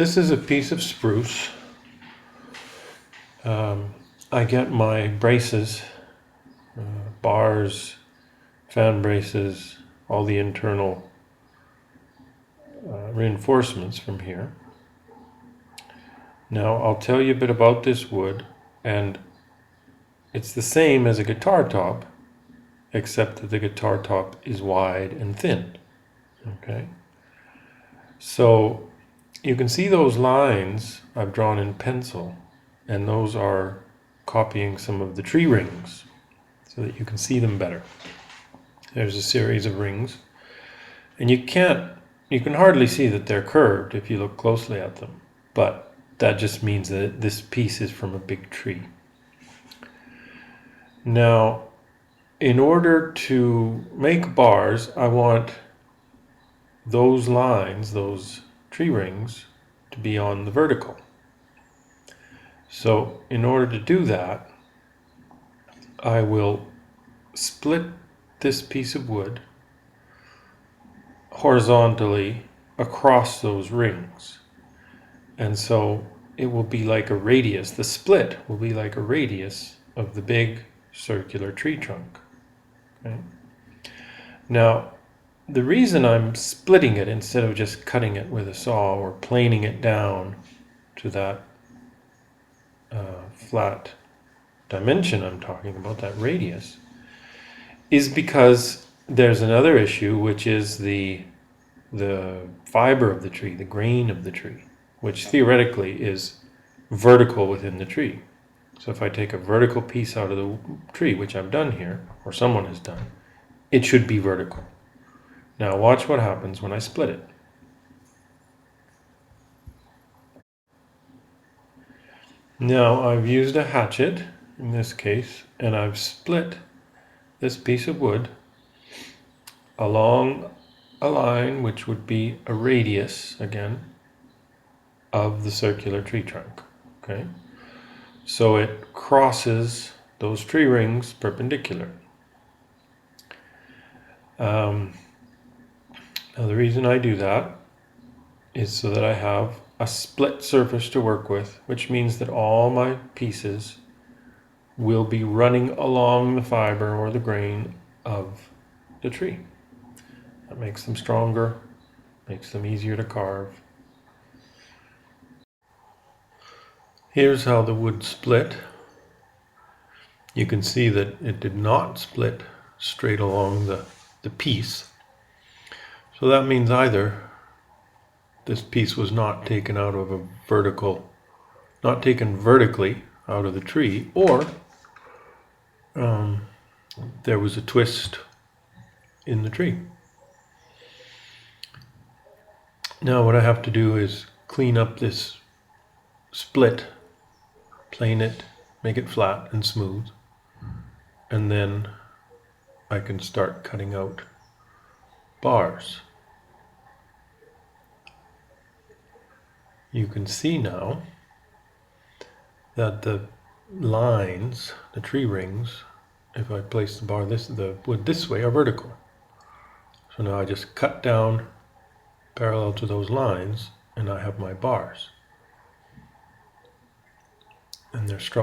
This is a piece of spruce. I get my braces, bars, fan braces, all the internal reinforcements from here. Now I'll tell you a bit about this wood, and it's the same as a guitar top, except that the guitar top is wide and thin. Okay, so you can see those lines I've drawn in pencil, and those are copying some of the tree rings so that you can see them better. There's a series of rings, and you can hardly see that they're curved if you look closely at them, but that just means that this piece is from a big tree. Now, in order to make bars, I want those lines, those tree rings, to be on the vertical. So in order to do that, I will split this piece of wood horizontally across those rings. And so it will be like a radius. The split will be like a radius of the big circular tree trunk. Okay? Now, the reason I'm splitting it instead of just cutting it with a saw or planing it down to that flat dimension I'm talking about, that radius, is because there's another issue, which is the fiber of the tree, the grain of the tree, which theoretically is vertical within the tree. So if I take a vertical piece out of the tree, which I've done here, or someone has done, it should be vertical. Now watch what happens when I split it. Now I've used a hatchet in this case, and I've split this piece of wood along a line which would be a radius, again, of the circular tree trunk. Okay, so it crosses those tree rings perpendicular. Now the reason I do that is so that I have a split surface to work with, which means that all my pieces will be running along the fiber or the grain of the tree. That makes them stronger, makes them easier to carve. Here's how the wood split. You can see that it did not split straight along the piece. So that means either this piece was not taken out of a vertical, not taken vertically out of the tree, or there was a twist in the tree. Now what I have to do is clean up this split, plane it, make it flat and smooth, and then I can start cutting out bars. You can see now that the lines, the tree rings, if I place the wood this way, are vertical. So now I just cut down parallel to those lines, and I have my bars. And they're strong.